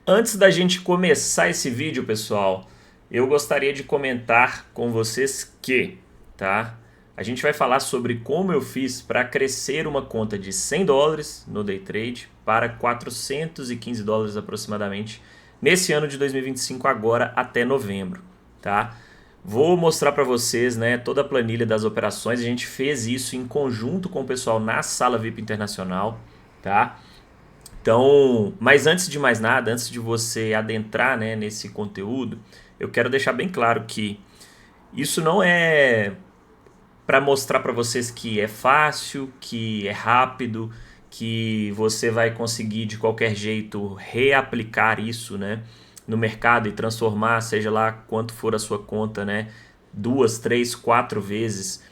Antes da gente começar esse vídeo, pessoal, eu gostaria de comentar com vocês que, tá? A gente vai falar sobre como eu fiz para crescer uma conta de $100 no day trade para $415 aproximadamente nesse ano de 2025 agora até novembro, tá? Vou mostrar para vocês, né, toda a planilha das operações. A gente fez isso em conjunto com o pessoal na Sala VIP Internacional, tá? Então, mas antes de mais nada, antes de você adentrar, né, nesse conteúdo, eu quero deixar bem claro que isso não é para mostrar para vocês que é fácil, que é rápido, que você vai conseguir de qualquer jeito reaplicar isso, né, no mercado e transformar, seja lá quanto for a sua conta, né, duas, três, quatro vezes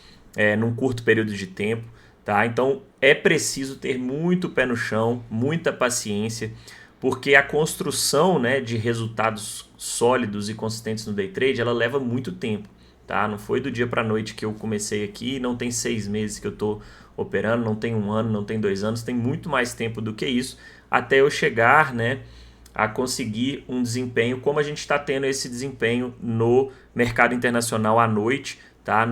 num curto período de tempo, tá? Então é preciso ter muito pé no chão, muita paciência, porque a construção, né, de resultados sólidos e consistentes no day trade, ela leva muito tempo. Tá? Não foi do dia para a noite que eu comecei aqui, não tem 6 meses que eu estou operando, não tem um ano, não tem 2 anos, tem muito mais tempo do que isso até eu chegar, né, a conseguir um desempenho como a gente está tendo esse desempenho no mercado internacional à noite, tá?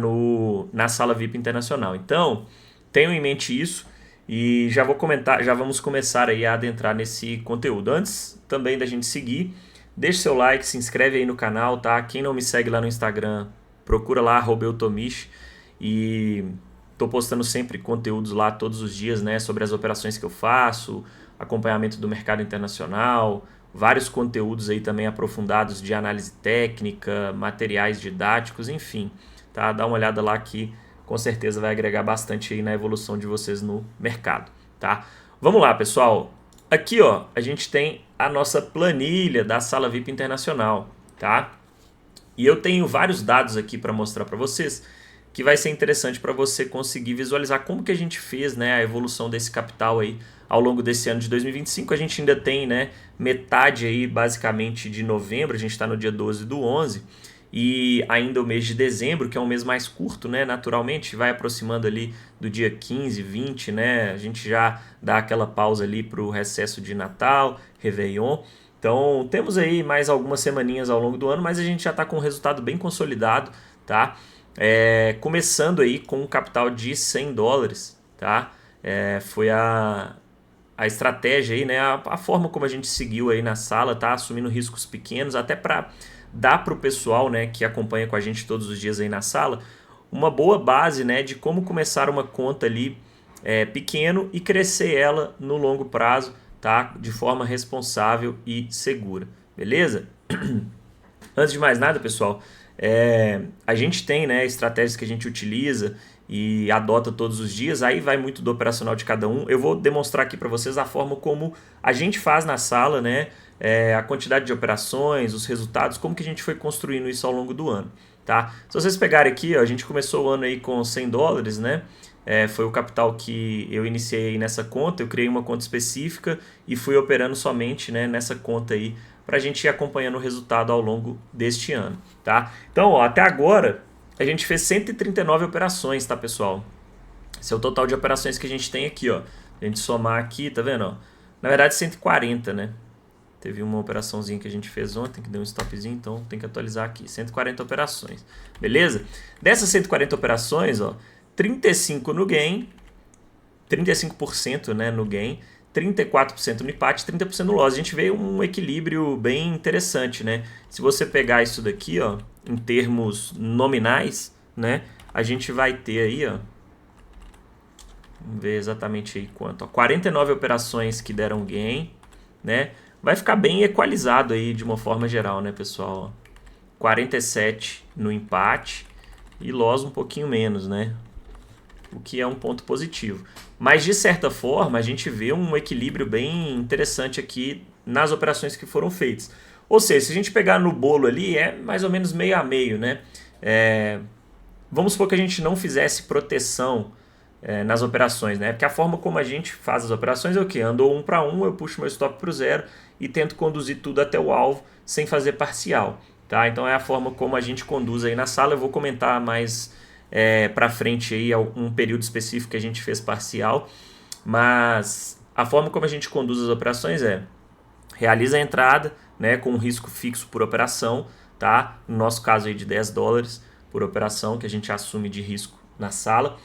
Na sala VIP internacional. Então, tenham em mente isso e já vou comentar, já vamos começar aí a adentrar nesse conteúdo. Antes também da gente seguir, deixe seu like, se inscreve aí no canal, tá? Quem não me segue lá no Instagram, procura lá @eutomichi e tô postando sempre conteúdos lá todos os dias, né, sobre as operações que eu faço, acompanhamento do mercado internacional, vários conteúdos aí também aprofundados de análise técnica, materiais didáticos, enfim, tá? Dá uma olhada lá que com certeza vai agregar bastante aí na evolução de vocês no mercado, tá? Vamos lá, pessoal. Aqui, ó, a gente tem a nossa planilha da Sala VIP Internacional, tá? E eu tenho vários dados aqui para mostrar para vocês que vai ser interessante para você conseguir visualizar como que a gente fez, né, a evolução desse capital aí ao longo desse ano de 2025. A gente ainda tem, né, metade aí basicamente de novembro, a gente está no dia 12 do 11 e ainda o mês de dezembro, que é um mês mais curto, né, naturalmente, vai aproximando ali do dia 15, 20, né, a gente já dá aquela pausa ali para o recesso de Natal, Réveillon. Então, temos aí mais algumas semaninhas ao longo do ano, mas a gente já está com um resultado bem consolidado, tá? Começando aí com um capital de $100, tá? Foi a estratégia aí, né? A forma como a gente seguiu aí na sala, tá? Assumindo riscos pequenos, até para dar para o pessoal, né, que acompanha com a gente todos os dias aí na sala, uma boa base, né, de como começar uma conta ali pequeno e crescer ela no longo prazo, tá? De forma responsável e segura, beleza? Antes de mais nada, pessoal, a gente tem, né, estratégias que a gente utiliza e adota todos os dias, aí vai muito do operacional de cada um. Eu vou demonstrar aqui para vocês a forma como a gente faz na sala, né, a quantidade de operações, os resultados, como que a gente foi construindo isso ao longo do ano. Tá? Se vocês pegarem aqui, ó, a gente começou o ano aí com $100, né? Foi o capital que eu iniciei nessa conta. Eu criei uma conta específica e fui operando somente, né, nessa conta aí para a gente ir acompanhando o resultado ao longo deste ano, tá? Então, ó, até agora a gente fez 139 operações, tá, pessoal? Esse é o total de operações que a gente tem aqui, ó. A gente somar aqui, tá vendo? Ó? Na verdade, 140, né? Teve uma operaçãozinha que a gente fez ontem que deu um stopzinho, então tem que atualizar aqui. 140 operações, beleza? Dessas 140 operações, ó, 35 no gain, 35%, né, no gain, 34% no empate, 30% no loss. A gente vê um equilíbrio bem interessante, né? Se você pegar isso daqui, ó, em termos nominais, né, a gente vai ter aí, ó, vamos ver exatamente aí quanto, ó, 49 operações que deram gain, né? Vai ficar bem equalizado aí de uma forma geral, né, pessoal? 47 no empate e loss um pouquinho menos, né? O que é um ponto positivo. Mas, de certa forma, a gente vê um equilíbrio bem interessante aqui nas operações que foram feitas. Ou seja, se a gente pegar no bolo ali, é mais ou menos meio a meio, né? Vamos supor que a gente não fizesse proteção nas operações, né? Porque a forma como a gente faz as operações é o quê? Andou 1 para 1, eu puxo meu stop para o zero e tento conduzir tudo até o alvo sem fazer parcial, tá? Então é a forma como a gente conduz aí na sala. Eu vou comentar mais para frente aí um período específico que a gente fez parcial, mas a forma como a gente conduz as operações realiza a entrada, né, com um risco fixo por operação, tá? No nosso caso aí de 10 dólares por operação que a gente assume de risco na sala.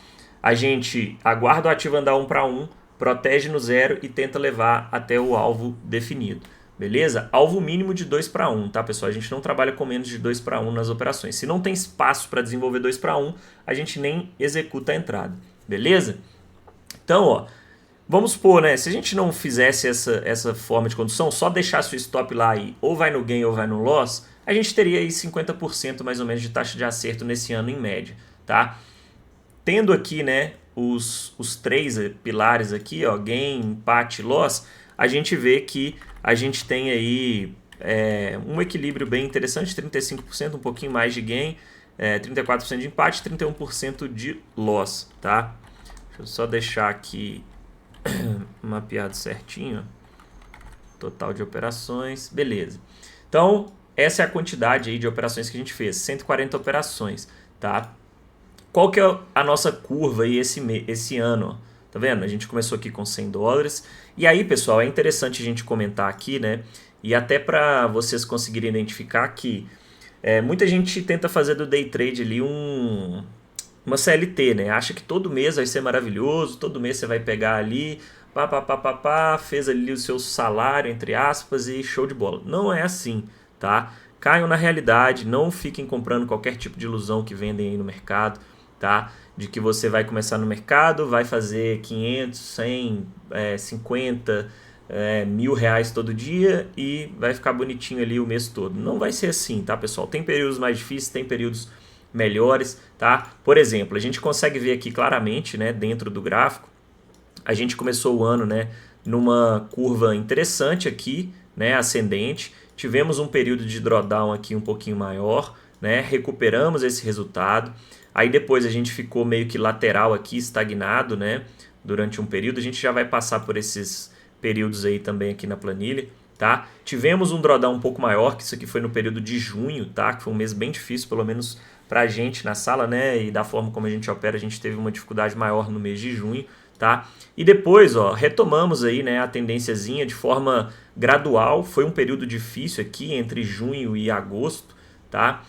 A gente aguarda o ativo andar 1 para 1, protege no 0 e tenta levar até o alvo definido. Beleza? Alvo mínimo de 2 para 1, tá, pessoal? A gente não trabalha com menos de 2 para 1 nas operações. Se não tem espaço para desenvolver 2 para 1, a gente nem executa a entrada. Beleza? Então, ó, vamos supor, né? Se a gente não fizesse essa forma de condução, só deixasse o stop lá e ou vai no gain ou vai no loss, a gente teria aí 50% mais ou menos de taxa de acerto nesse ano em média, tá? Tendo aqui, né, os três pilares aqui, ó, gain, empate, loss, a gente vê que a gente tem aí um equilíbrio bem interessante, 35%, um pouquinho mais de gain, 34% de empate, 31% de loss, tá? Deixa eu só deixar aqui mapeado certinho, total de operações, beleza. Então, essa é a quantidade aí de operações que a gente fez, 140 operações, tá? Qual que é a nossa curva aí esse ano, ó? Tá vendo? A gente começou aqui com 100 dólares. E aí, pessoal, é interessante a gente comentar aqui, né? E até para vocês conseguirem identificar que muita gente tenta fazer do day trade ali uma CLT, né? Acha que todo mês vai ser maravilhoso, todo mês você vai pegar ali, fez ali o seu salário, entre aspas, e show de bola. Não é assim, tá? Caiam na realidade, não fiquem comprando qualquer tipo de ilusão que vendem aí no mercado, tá? De que você vai começar no mercado, vai fazer 500, 100, 50, R$ 1.000 todo dia e vai ficar bonitinho ali o mês todo. Não vai ser assim, tá, pessoal? Tem períodos mais difíceis, tem períodos melhores, tá? Por exemplo, a gente consegue ver aqui claramente, né, dentro do gráfico, a gente começou o ano, né, numa curva interessante aqui, né, ascendente. Tivemos um período de drawdown aqui um pouquinho maior, né, recuperamos esse resultado. Aí depois a gente ficou meio que lateral aqui, estagnado, né, durante um período. A gente já vai passar por esses períodos aí também aqui na planilha, tá? Tivemos um drawdown um pouco maior, que isso aqui foi no período de junho, tá? Que foi um mês bem difícil, pelo menos pra gente na sala, né? E da forma como a gente opera, a gente teve uma dificuldade maior no mês de junho, tá? E depois, ó, retomamos aí, né, a tendênciazinha de forma gradual. Foi um período difícil aqui entre junho e agosto, tá?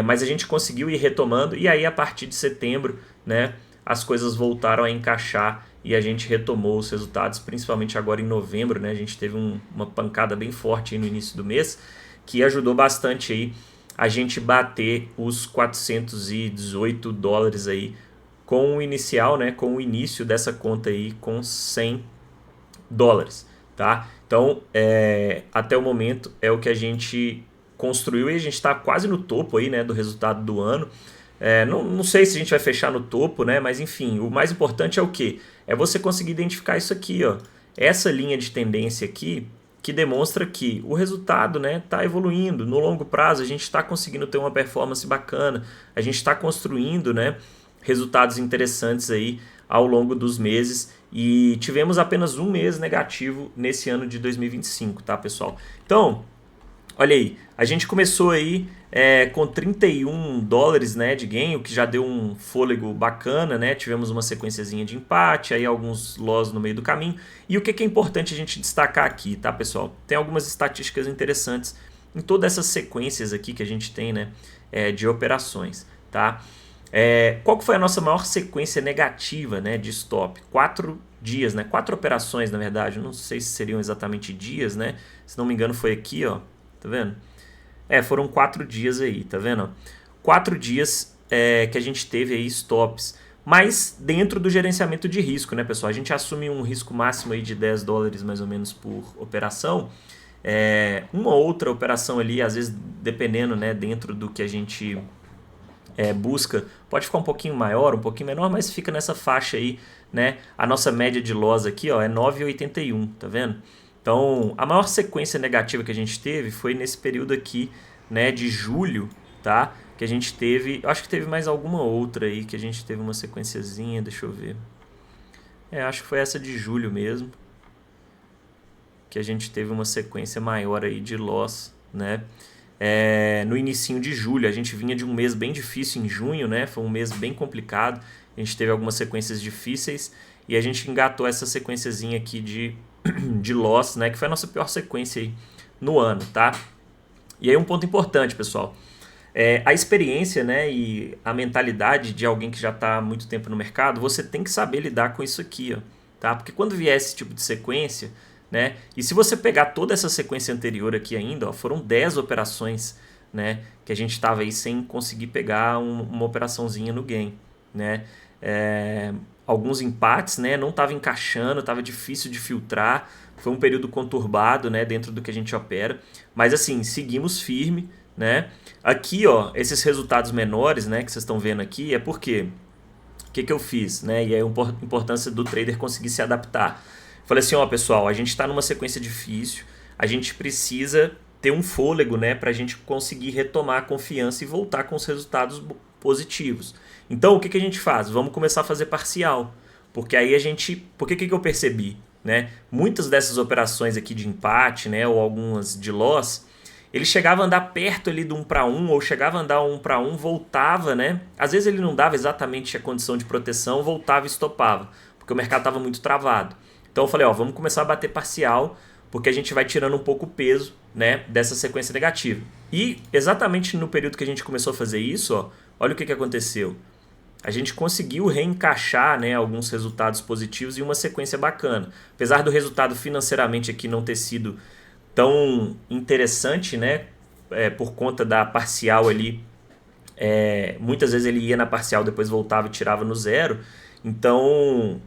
Mas a gente conseguiu ir retomando e aí a partir de setembro, né, as coisas voltaram a encaixar e a gente retomou os resultados, principalmente agora em novembro, né? A gente teve uma pancada bem forte aí no início do mês, que ajudou bastante aí a gente bater os 418 dólares aí com o inicial, né, com o início dessa conta aí com 100 dólares, tá? Então, até o momento é o que a gente construiu e a gente está quase no topo aí, né, do resultado do ano. Não sei se a gente vai fechar no topo, né, mas enfim, o mais importante é o quê? É você conseguir identificar isso aqui, ó. Essa linha de tendência aqui, que demonstra que o resultado, né, está evoluindo. No longo prazo, a gente está conseguindo ter uma performance bacana, a gente está construindo, né, resultados interessantes aí ao longo dos meses e tivemos apenas um mês negativo nesse ano de 2025, tá, pessoal? Então, olha aí, a gente começou aí com 31 dólares, né, de gain, o que já deu um fôlego bacana, né? Tivemos uma sequenciazinha de empate, aí alguns loss no meio do caminho. E o que é importante a gente destacar aqui, tá, pessoal? Tem algumas estatísticas interessantes em todas essas sequências aqui que a gente tem, né, de operações, tá? Qual que foi a nossa maior sequência negativa, né, de stop? 4 dias, né? 4 operações, na verdade. Não sei se seriam exatamente dias, né? Se não me engano foi aqui, ó. Tá vendo? Foram 4 dias aí, tá vendo? 4 dias que a gente teve aí stops. Mas dentro do gerenciamento de risco, né, pessoal? A gente assume um risco máximo aí de 10 dólares mais ou menos por operação. Uma outra operação ali, às vezes dependendo, né, dentro do que a gente busca, pode ficar um pouquinho maior, um pouquinho menor, mas fica nessa faixa aí, né? A nossa média de loss aqui, ó, é 9,81, tá vendo? Então, a maior sequência negativa que a gente teve foi nesse período aqui, né, de julho, tá? Que a gente teve, acho que teve mais alguma outra aí, que a gente teve uma sequenciazinha, deixa eu ver. Acho que foi essa de julho mesmo, que a gente teve uma sequência maior aí de loss, né? No inicinho de julho, a gente vinha de um mês bem difícil em junho, né? Foi um mês bem complicado, a gente teve algumas sequências difíceis e a gente engatou essa sequenciazinha aqui de de loss, né, que foi a nossa pior sequência aí no ano, tá? E aí um ponto importante, pessoal, a experiência, né, e a mentalidade de alguém que já está há muito tempo no mercado, você tem que saber lidar com isso aqui, ó, tá? Porque quando vier esse tipo de sequência, né, e se você pegar toda essa sequência anterior aqui ainda, ó, foram 10 operações, né, que a gente estava aí sem conseguir pegar uma operaçãozinha no gain, né? Alguns empates, né, não estava encaixando, estava difícil de filtrar, foi um período conturbado, né, dentro do que a gente opera, mas assim, seguimos firme, né? Aqui, ó, esses resultados menores, né, que vocês estão vendo aqui, é porque o que eu fiz, né? E aí a importância do trader conseguir se adaptar. Falei assim, ó, pessoal, a gente está numa sequência difícil, a gente precisa ter um fôlego, né, para a gente conseguir retomar a confiança e voltar com os resultados positivos. Então, o que a gente faz? Vamos começar a fazer parcial, porque aí a gente, porque que eu percebi, né? Muitas dessas operações aqui de empate, né, ou algumas de loss, ele chegava a andar perto ali do 1 para 1, ou chegava a andar 1 para 1, voltava, né? Às vezes ele não dava exatamente a condição de proteção, voltava e estopava, porque o mercado estava muito travado. Então eu falei, ó, vamos começar a bater parcial, porque a gente vai tirando um pouco o peso, né, dessa sequência negativa. E exatamente no período que a gente começou a fazer isso, ó, olha o que aconteceu. A gente conseguiu reencaixar, né, alguns resultados positivos e uma sequência bacana. Apesar do resultado financeiramente aqui não ter sido tão interessante, né, por conta da parcial ali, muitas vezes ele ia na parcial, depois voltava e tirava no zero, então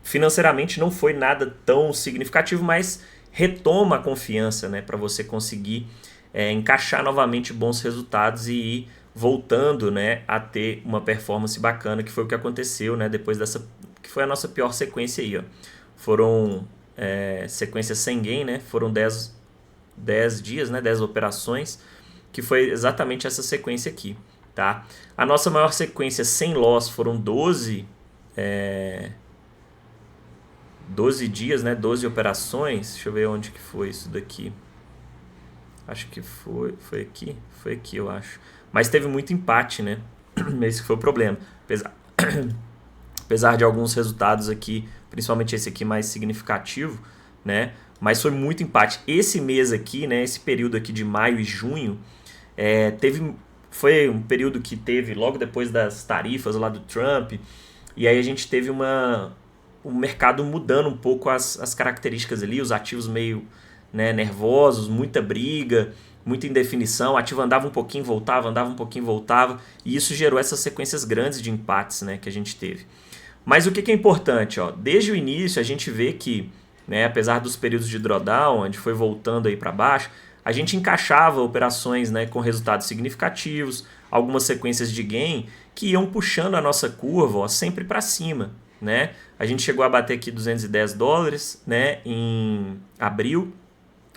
financeiramente não foi nada tão significativo, mas retoma a confiança, né, para você conseguir encaixar novamente bons resultados e ir voltando, né, a ter uma performance bacana, que foi o que aconteceu, né, depois dessa, que foi a nossa pior sequência aí, ó. Foram sequências sem gain, né? Foram 10 dias, né? 10 operações, que foi exatamente essa sequência aqui, tá? A nossa maior sequência sem loss foram 12 dias, né? 12 operações. Deixa eu ver onde que foi isso daqui. Acho que foi aqui. Foi aqui, eu acho. Mas teve muito empate, né? Esse que foi o problema. Apesar de alguns resultados aqui, principalmente esse aqui mais significativo, né? Mas foi muito empate. Esse mês aqui, né? Esse período aqui de maio e junho, foi um período que teve logo depois das tarifas lá do Trump, e aí a gente teve o mercado mudando um pouco as características ali, os ativos meio, né, nervosos, muita briga, muita indefinição, o ativo andava um pouquinho, voltava, andava um pouquinho, voltava, e isso gerou essas sequências grandes de empates, né, que a gente teve. Mas o que é importante? Ó, desde o início a gente vê que, né, apesar dos períodos de drawdown, onde foi voltando aí para baixo, a gente encaixava operações, né, com resultados significativos, algumas sequências de gain que iam puxando a nossa curva, ó, sempre para cima, né? A gente chegou a bater aqui $210, né, em abril.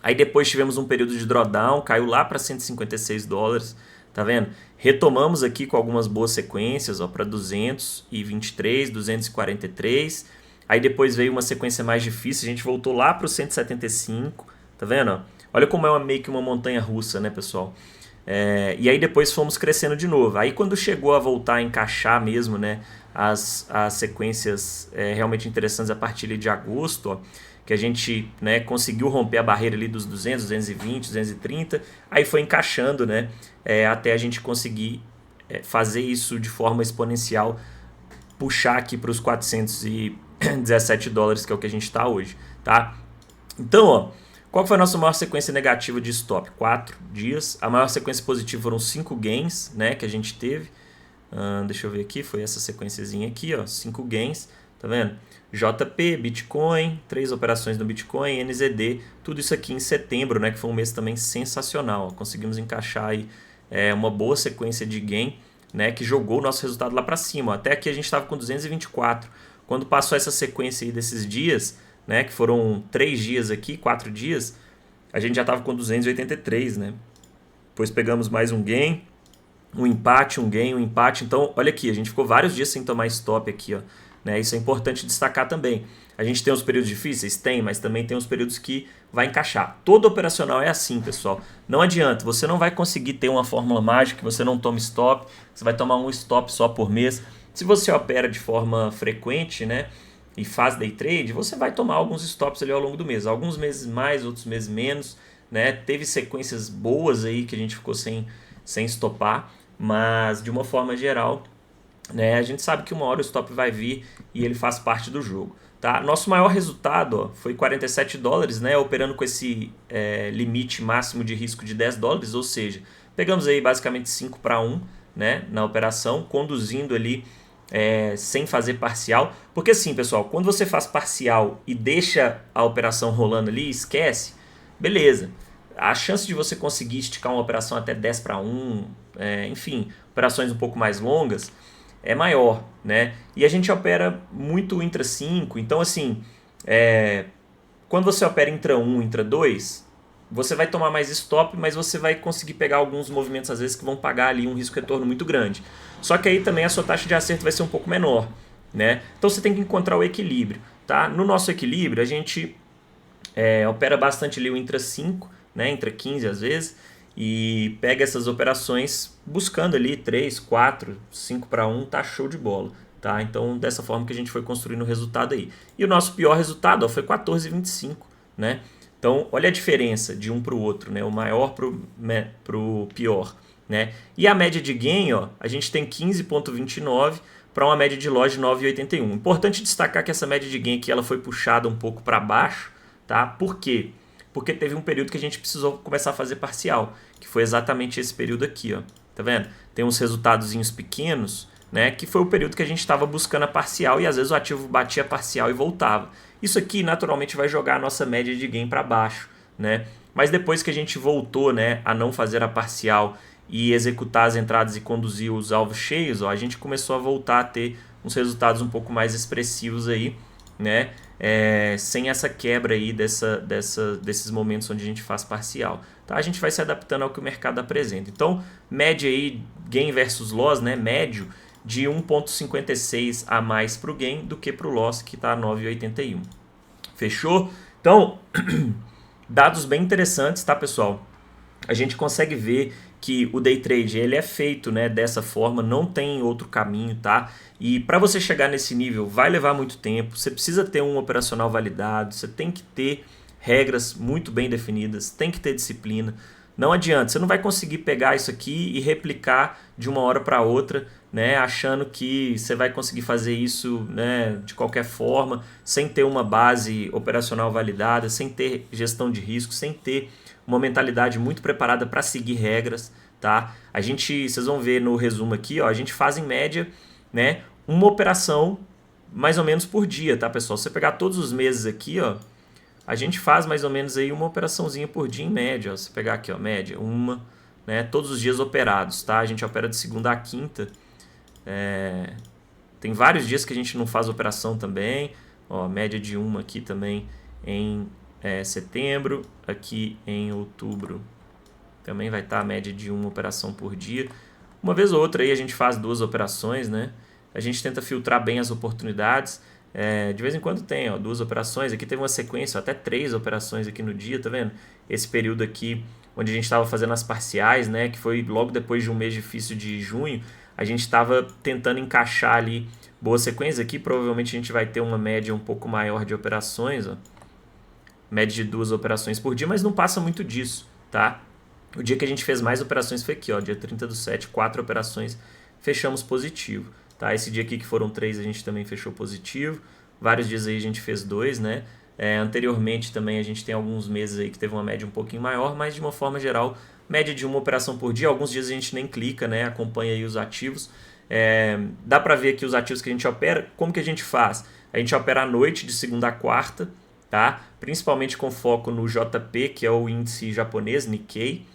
Aí depois tivemos um período de drawdown, caiu lá para $156, tá vendo? Retomamos aqui com algumas boas sequências, ó, para 223, 243. Aí depois veio uma sequência mais difícil, a gente voltou lá para o 175, tá vendo? Olha como é meio que uma montanha russa, né, pessoal? E aí depois fomos crescendo de novo. Aí quando chegou a voltar a encaixar mesmo, né, as sequências realmente interessantes a partir de agosto, ó, que a gente, né, conseguiu romper a barreira ali dos 200, 220, 230, aí foi encaixando, né, até a gente conseguir fazer isso de forma exponencial, puxar aqui para os $417, que é o que a gente está hoje, tá? Então, ó, qual foi a nossa maior sequência negativa de stop? 4 dias. A maior sequência positiva foram 5 gains, né, que a gente teve. Deixa eu ver aqui, foi essa sequenciazinha aqui, ó, 5 gains, tá vendo? JP, Bitcoin, 3 operações no Bitcoin, NZD, tudo isso aqui em setembro, né, que foi um mês também sensacional. Conseguimos encaixar aí uma boa sequência de gain, né, que jogou o nosso resultado lá para cima. Até aqui a gente estava com 224. Quando passou essa sequência aí desses dias, né, que foram 3 dias aqui, 4 dias, a gente já estava com 283, né? Depois pegamos mais um gain, um empate, um gain, um empate. Então, olha aqui, a gente ficou vários dias sem tomar stop aqui, ó. Né? Isso é importante destacar também. A gente tem os períodos difíceis? Tem, mas também tem os períodos que vai encaixar. Todo operacional é assim, pessoal. Não adianta, você não vai conseguir ter uma fórmula mágica que você não tome stop, você vai tomar um stop só por mês. Se você opera de forma frequente, né, e faz day trade, você vai tomar alguns stops ali ao longo do mês. Alguns meses mais, outros meses menos, né? Teve sequências boas aí que a gente ficou sem stopar, mas de uma forma geral, né, a gente sabe que uma hora o stop vai vir e ele faz parte do jogo. Tá? Nosso maior resultado, ó, foi $47, né, operando com esse limite máximo de risco de $10, ou seja, pegamos aí basicamente 5 para 1, né, na operação, conduzindo ali sem fazer parcial. Porque assim, pessoal, quando você faz parcial e deixa a operação rolando ali, esquece, beleza. A chance de você conseguir esticar uma operação até 10 para 1, enfim, operações um pouco mais longas, é maior, né? E a gente opera muito intra 5, então assim, quando você opera intra 1, intra 2, você vai tomar mais stop, mas você vai conseguir pegar alguns movimentos às vezes que vão pagar ali um risco-retorno muito grande. Só que aí também a sua taxa de acerto vai ser um pouco menor, né? Então você tem que encontrar o equilíbrio, tá? No nosso equilíbrio, a gente opera bastante ali o intra 5, né? Intra 15 às vezes, e pega essas operações buscando ali 3, 4, 5 para 1, tá show de bola. Tá? Então, dessa forma que a gente foi construindo o resultado aí. E o nosso pior resultado foi 14,25, né? Então, olha a diferença de um para o outro, né? O maior para o pior, né? E a média de gain, ó, a gente tem 15,29 para uma média de loss de 9,81. Importante destacar que essa média de gain aqui ela foi puxada um pouco para baixo, tá? Por quê? Porque teve um período que a gente precisou começar a fazer parcial, que foi exatamente esse período aqui, ó. Tá vendo? Tem uns resultadozinhos pequenos, né, que foi o período que a gente estava buscando a parcial e às vezes o ativo batia a parcial e voltava. Isso aqui naturalmente vai jogar a nossa média de gain para baixo, né? Mas depois que a gente voltou, né, a não fazer a parcial e executar as entradas e conduzir os alvos cheios, ó, a gente começou a voltar a ter uns resultados um pouco mais expressivos aí, né? Sem essa quebra aí desses momentos onde a gente faz parcial. Tá? A gente vai se adaptando ao que o mercado apresenta. Então, média aí, gain versus loss, né? Médio de 1,56 a mais para o gain do que para o loss, que está 9,81. Fechou? Então, dados bem interessantes, tá, pessoal? A gente consegue ver que o day trade ele é feito, né, dessa forma, não tem outro caminho, tá? E para você chegar nesse nível vai levar muito tempo, você precisa ter um operacional validado, você tem que ter regras muito bem definidas, tem que ter disciplina. Não adianta, você não vai conseguir pegar isso aqui e replicar de uma hora para outra, né, achando que você vai conseguir fazer isso, né, de qualquer forma, sem ter uma base operacional validada, sem ter gestão de risco, sem ter uma mentalidade muito preparada para seguir regras, tá? Vocês vão ver no resumo aqui, ó, a gente faz em média, né, uma operação mais ou menos por dia, tá, pessoal? Se você pegar todos os meses aqui, ó, a gente faz mais ou menos aí uma operaçãozinha por dia em média, ó. Se pegar aqui, ó, média, uma, né, todos os dias operados, tá? A gente opera de segunda a quinta. Tem vários dias que a gente não faz operação também, ó, média de uma aqui também em setembro, aqui em outubro também vai estar a média de uma operação por dia. Uma vez ou outra aí a gente faz 2 operações, né? A gente tenta filtrar bem as oportunidades. De vez em quando tem, ó, 2 operações. Aqui teve uma sequência, até 3 operações aqui no dia, tá vendo? Esse período aqui onde a gente estava fazendo as parciais, né? Que foi logo depois de um mês difícil de junho. A gente estava tentando encaixar ali boas sequências. Aqui provavelmente a gente vai ter uma média um pouco maior de operações, ó. Média de 2 operações por dia, mas não passa muito disso, tá? O dia que a gente fez mais operações foi aqui, ó, dia 30/7, 4 operações, fechamos positivo, tá? Esse dia aqui que foram 3 a gente também fechou positivo, vários dias aí a gente fez 2, né? Anteriormente também a gente tem alguns meses aí que teve uma média um pouquinho maior, mas de uma forma geral, média de uma operação por dia, alguns dias a gente nem clica, né? Acompanha aí os ativos. Dá para ver aqui os ativos que a gente opera, como que a gente faz? A gente opera à noite, de segunda a quarta, tá? Principalmente com foco no JP, que é o índice japonês, Nikkei,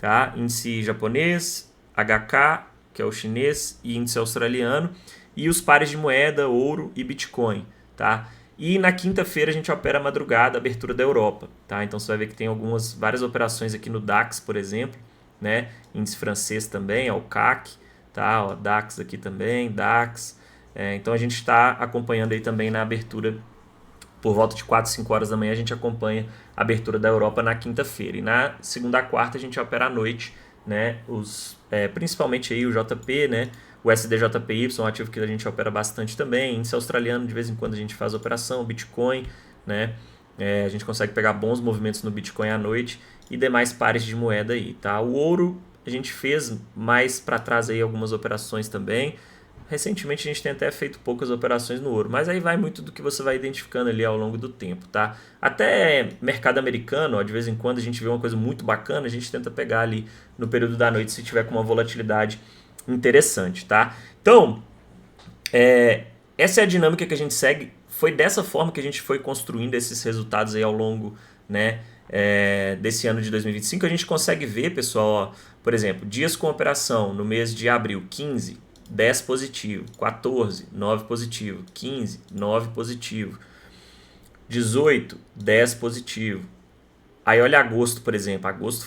tá? Índice japonês, HK, que é o chinês, e índice australiano, e os pares de moeda, ouro e Bitcoin, tá? E na quinta-feira a gente opera a madrugada, a abertura da Europa, tá? Então você vai ver que tem várias operações aqui no DAX, por exemplo, né? Índice francês também, ó, o CAC, tá? Ó, DAX aqui também, DAX. Então a gente está acompanhando aí também na abertura. Por volta de 4, 5 horas da manhã a gente acompanha a abertura da Europa na quinta-feira. E na segunda a quarta a gente opera à noite, né? Principalmente aí o JP, né? o SDJPY, um ativo que a gente opera bastante também, índice australiano, de vez em quando a gente faz operação, Bitcoin, né? A gente consegue pegar bons movimentos no Bitcoin à noite e demais pares de moeda aí, tá? O ouro a gente fez mais para trás aí algumas operações também. Recentemente a gente tem até feito poucas operações no ouro, mas aí vai muito do que você vai identificando ali ao longo do tempo, tá? Até mercado americano, ó, de vez em quando a gente vê uma coisa muito bacana, a gente tenta pegar ali no período da noite se tiver com uma volatilidade interessante, tá? Então, essa é a dinâmica que a gente segue. Foi dessa forma que a gente foi construindo esses resultados aí ao longo, né, desse ano de 2025. A gente consegue ver, pessoal, ó, por exemplo, dias com operação no mês de abril, 15, 10 positivo, 14, 9 positivo, 15, 9 positivo, 18, 10 positivo. Aí olha agosto, por exemplo. Agosto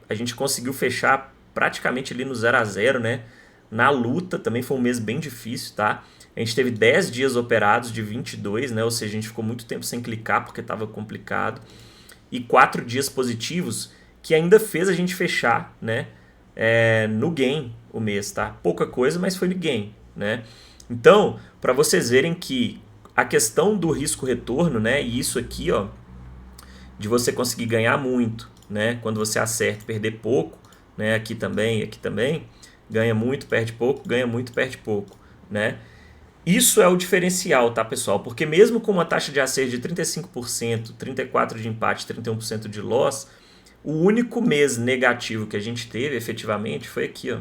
a gente conseguiu fechar praticamente ali no 0 a 0, né? Na luta, também foi um mês bem difícil, tá? A gente teve 10 dias operados de 22, né? Ou seja, a gente ficou muito tempo sem clicar porque estava complicado. E 4 dias positivos que ainda fez a gente fechar, né? No gain o mês, tá? Pouca coisa, mas foi no gain, né? Então, para vocês verem que a questão do risco-retorno, né? E isso aqui, ó, de você conseguir ganhar muito, né? Quando você acerta e perder pouco, né? Aqui também, ganha muito, perde pouco, ganha muito, perde pouco, né? Isso é o diferencial, tá, pessoal? Porque mesmo com uma taxa de acerto de 35%, 34% de empate, 31% de loss, o único mês negativo que a gente teve, efetivamente, foi aqui, ó,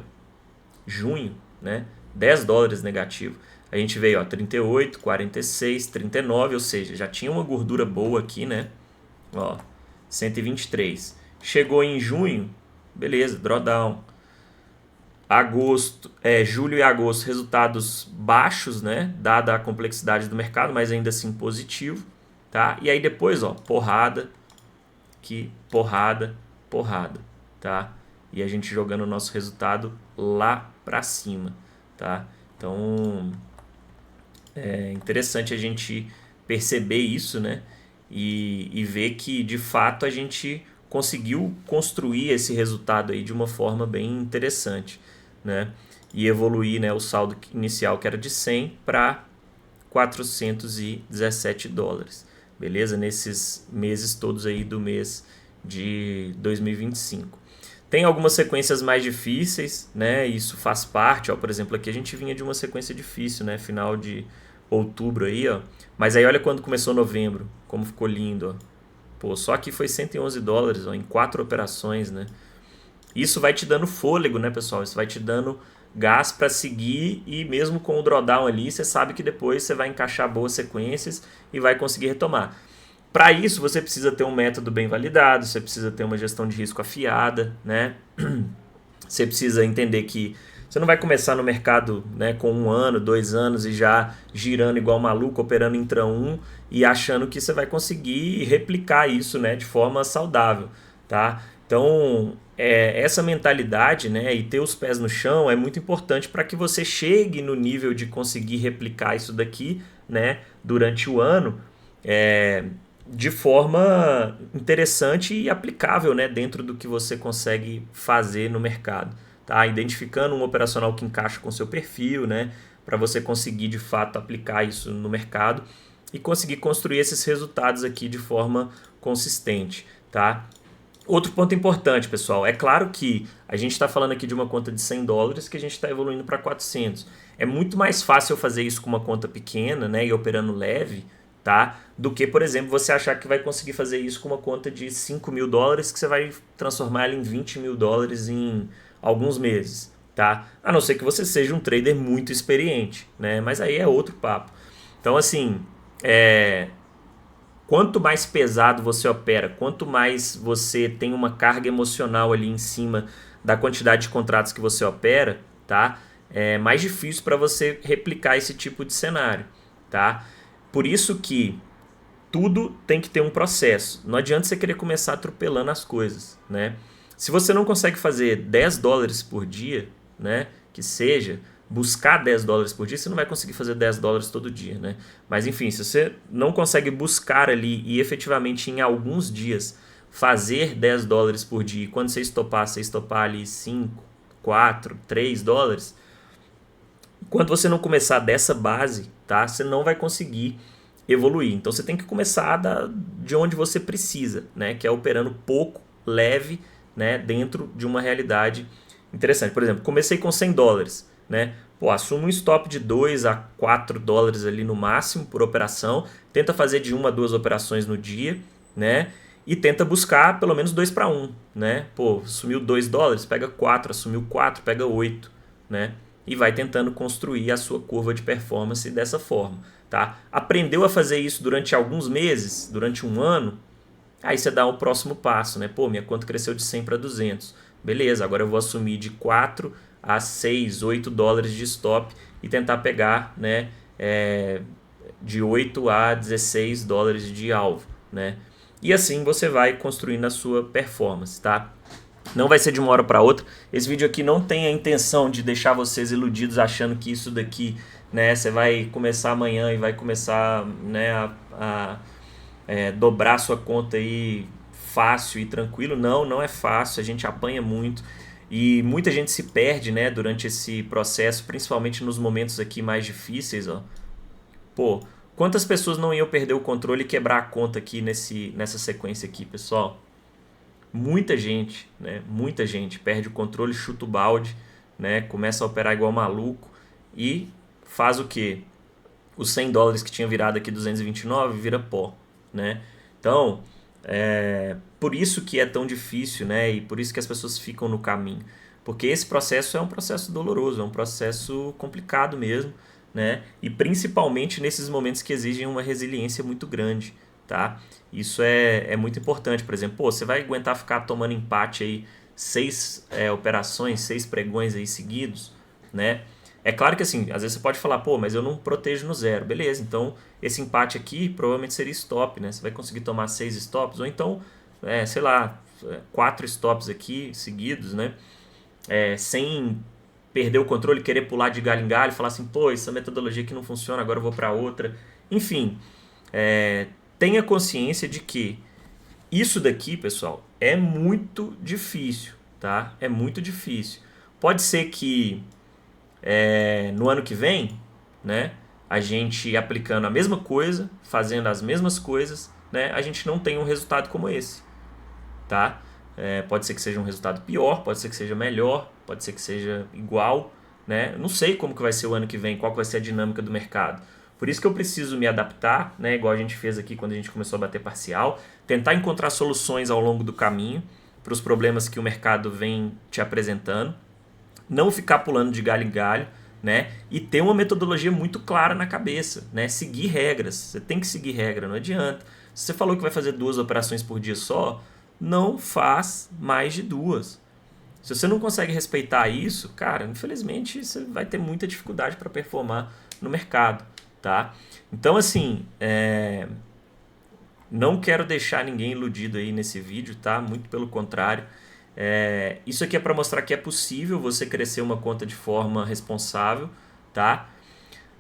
junho, né? 10 dólares negativo. A gente veio, ó, 38, 46, 39, ou seja, já tinha uma gordura boa aqui, né? Ó, 123. Chegou em junho, beleza, drawdown. Julho e agosto, resultados baixos, né? Dada a complexidade do mercado, mas ainda assim positivo, tá? E aí depois, ó, porrada, porrada, tá? E a gente jogando o nosso resultado lá pra cima, tá? Então, é interessante a gente perceber isso, né? E ver que, de fato, a gente conseguiu construir esse resultado aí de uma forma bem interessante, né? E evoluir, né, o saldo inicial que era de 100 para 417 dólares, beleza? Nesses meses todos aí do mês de 2025. Tem algumas sequências mais difíceis, né? Isso faz parte, ó, por exemplo, aqui a gente vinha de uma sequência difícil, né? Final de outubro aí, ó. Mas aí olha quando começou novembro, como ficou lindo, ó. Pô, só aqui foi 111 dólares, ó, em 4 operações, né? Isso vai te dando fôlego, né, pessoal? Isso vai te dando gás para seguir e mesmo com o drawdown ali, você sabe que depois você vai encaixar boas sequências e vai conseguir retomar. Para isso, você precisa ter um método bem validado, você precisa ter uma gestão de risco afiada, né? Você precisa entender que você não vai começar no mercado, né, com 1 ano, 2 anos e já girando igual maluco, operando intra-1 e achando que você vai conseguir replicar isso, né, de forma saudável, tá? Então, essa mentalidade, né, e ter os pés no chão é muito importante para que você chegue no nível de conseguir replicar isso daqui, né, durante o ano, de forma interessante e aplicável, né, dentro do que você consegue fazer no mercado. Tá? Identificando um operacional que encaixa com o seu perfil, né, para você conseguir de fato aplicar isso no mercado e conseguir construir esses resultados aqui de forma consistente. Tá? Outro ponto importante, pessoal, é claro que a gente está falando aqui de uma conta de 100 dólares que a gente está evoluindo para 400. É muito mais fácil eu fazer isso com uma conta pequena, né, e operando leve, tá? Do que, por exemplo, você achar que vai conseguir fazer isso com uma conta de 5 mil dólares que você vai transformar ela em 20 mil dólares em alguns meses, tá? A não ser que você seja um trader muito experiente, né? Mas aí é outro papo. Então, assim, quanto mais pesado você opera, quanto mais você tem uma carga emocional ali em cima da quantidade de contratos que você opera, tá? É mais difícil para você replicar esse tipo de cenário, tá? Por isso que tudo tem que ter um processo. Não adianta você querer começar atropelando as coisas, né? Se você não consegue fazer 10 dólares por dia, né, que seja, buscar 10 dólares por dia, você não vai conseguir fazer 10 dólares todo dia, né? Mas enfim, se você não consegue buscar ali e efetivamente em alguns dias fazer 10 dólares por dia, e quando você estopar ali 5, 4, 3 dólares, Enquanto você não começar dessa base, tá? Você não vai conseguir evoluir. Então você tem que começar de onde você precisa, né? Que é operando pouco, leve, né? Dentro de uma realidade interessante. Por exemplo, comecei com $100, né? Pô, assuma um stop de 2 a 4 dólares ali no máximo por operação. Tenta fazer de 1 a 2 operações no dia, né? E tenta buscar pelo menos 2 para 1, né? Pô, sumiu $2, pega 4, assumiu 4, pega 8, né? E vai tentando construir a sua curva de performance dessa forma, tá? Aprendeu a fazer isso durante alguns meses, durante um ano, aí você dá o próximo passo, né? Pô, minha conta cresceu de 100 para 200. Beleza, agora eu vou assumir de 4 a 6, 8 dólares de stop e tentar pegar, né, de 8 a 16 dólares de alvo, né? E assim você vai construindo a sua performance, tá? Não vai ser de uma hora para outra. Esse vídeo aqui não tem a intenção de deixar vocês iludidos achando que isso daqui, né, você vai começar amanhã e vai começar, né, a dobrar sua conta aí fácil e tranquilo. Não, não é fácil, a gente apanha muito e muita gente se perde, né, durante esse processo, principalmente nos momentos aqui mais difíceis, ó. Pô, quantas pessoas não iam perder o controle e quebrar a conta aqui nessa sequência aqui, pessoal? Muita gente, né? Muita gente perde o controle, chuta o balde, né? Começa a operar igual maluco e faz o quê? Os $100 que tinha virado aqui 229 vira pó, né? Então, por isso que é tão difícil, né? E por isso que as pessoas ficam no caminho. Porque esse processo é um processo doloroso, é um processo complicado mesmo, né? E principalmente nesses momentos que exigem uma resiliência muito grande, tá? Isso é muito importante. Por exemplo, pô, você vai aguentar ficar tomando empate aí 6 operações, 6 pregões aí seguidos, né? É claro que assim, às vezes você pode falar, pô, mas eu não protejo no zero. Beleza, então esse empate aqui provavelmente seria stop, né? Você vai conseguir tomar 6 stops, ou então, sei lá, 4 stops aqui seguidos, né? Sem perder o controle, querer pular de galho em galho, falar assim, pô, essa metodologia aqui não funciona, agora eu vou para outra. Enfim, tenha consciência de que isso daqui, pessoal, é muito difícil, tá? É muito difícil. Pode ser que no ano que vem, né, a gente aplicando a mesma coisa, fazendo as mesmas coisas, né, a gente não tenha um resultado como esse, tá? Pode ser que seja um resultado pior, pode ser que seja melhor, pode ser que seja igual, né? Não sei como que vai ser o ano que vem, qual que vai ser a dinâmica do mercado. Por isso que eu preciso me adaptar, né, igual a gente fez aqui quando a gente começou a bater parcial, tentar encontrar soluções ao longo do caminho para os problemas que o mercado vem te apresentando, não ficar pulando de galho em galho, né? E ter uma metodologia muito clara na cabeça, né? Seguir regras. Você tem que seguir regra, não adianta. Se você falou que vai fazer 2 operações por dia só, não faz mais de 2. Se você não consegue respeitar isso, cara, infelizmente você vai ter muita dificuldade para performar no mercado, tá? Então, assim, não quero deixar ninguém iludido aí nesse vídeo, tá? Muito pelo contrário. Isso aqui é para mostrar que é possível você crescer uma conta de forma responsável, tá?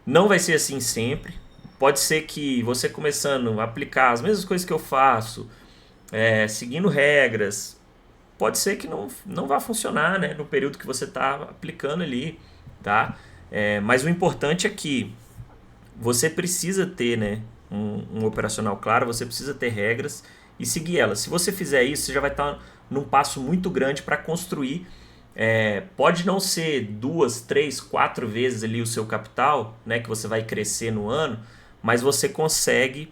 Não vai ser assim sempre. Pode ser que você começando a aplicar as mesmas coisas que eu faço, seguindo regras, pode ser que não vá funcionar, né, no período que você está aplicando ali, tá? Mas o importante é que você precisa ter, né, um operacional claro, você precisa ter regras e seguir elas. Se você fizer isso, você já vai estar num passo muito grande para construir. Pode não ser 2, 3, 4 vezes ali o seu capital, né, que você vai crescer no ano, mas você consegue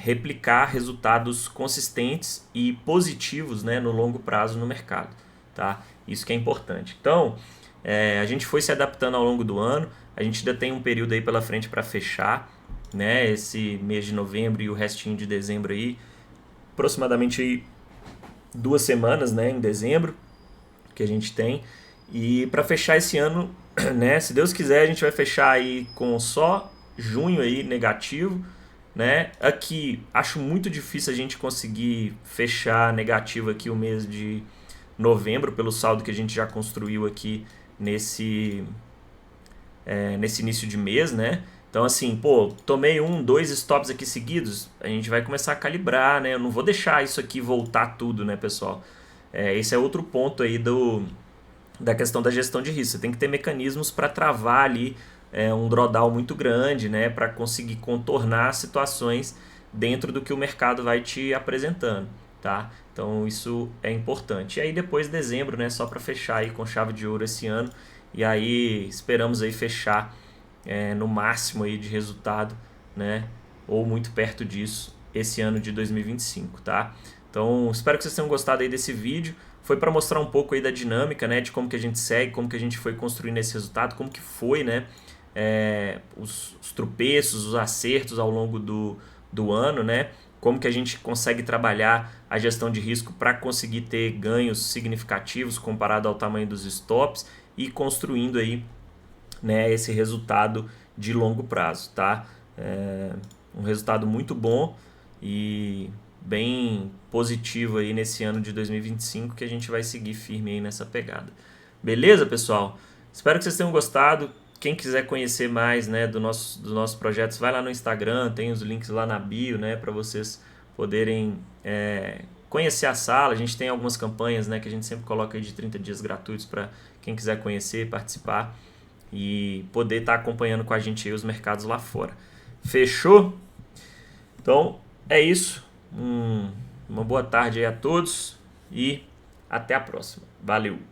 replicar resultados consistentes e positivos, né, no longo prazo no mercado, tá? Isso que é importante. Então, a gente foi se adaptando ao longo do ano, a gente ainda tem um período aí pela frente para fechar, né, esse mês de novembro e o restinho de dezembro aí, aproximadamente aí 2 semanas, né, em dezembro que a gente tem, e para fechar esse ano, né, se Deus quiser, a gente vai fechar aí com só junho aí negativo, né? Aqui acho muito difícil a gente conseguir fechar negativo aqui o mês de novembro pelo saldo que a gente já construiu aqui nesse início de mês, né? Então assim, pô, tomei 1, 2 stops aqui seguidos, a gente vai começar a calibrar, né? Eu não vou deixar isso aqui voltar tudo, né, pessoal? Esse é outro ponto aí da questão da gestão de risco. Você tem que ter mecanismos para travar ali um drawdown muito grande, né, para conseguir contornar situações dentro do que o mercado vai te apresentando, tá? Então isso é importante. E aí depois dezembro, né, só para fechar aí com chave de ouro esse ano, e aí esperamos aí fechar no máximo aí de resultado, né, ou muito perto disso esse ano de 2025, tá? Então espero que vocês tenham gostado aí desse vídeo. Foi para mostrar um pouco aí da dinâmica, né, de como que a gente segue, como que a gente foi construindo esse resultado, como que foi, né, os tropeços, os acertos ao longo do ano, né, como que a gente consegue trabalhar a gestão de risco para conseguir ter ganhos significativos comparado ao tamanho dos stops e construindo aí, né, esse resultado de longo prazo, tá? Um resultado muito bom e bem positivo aí nesse ano de 2025 que a gente vai seguir firme aí nessa pegada. Beleza, pessoal? Espero que vocês tenham gostado. Quem quiser conhecer mais, né, dos nossos projetos, vai lá no Instagram, tem os links lá na bio, né, para vocês poderem conhecer a sala. A gente tem algumas campanhas, né, que a gente sempre coloca aí de 30 dias gratuitos para quem quiser conhecer, participar e poder estar acompanhando com a gente aí os mercados lá fora. Fechou? Então é isso. Uma boa tarde aí a todos e até a próxima. Valeu!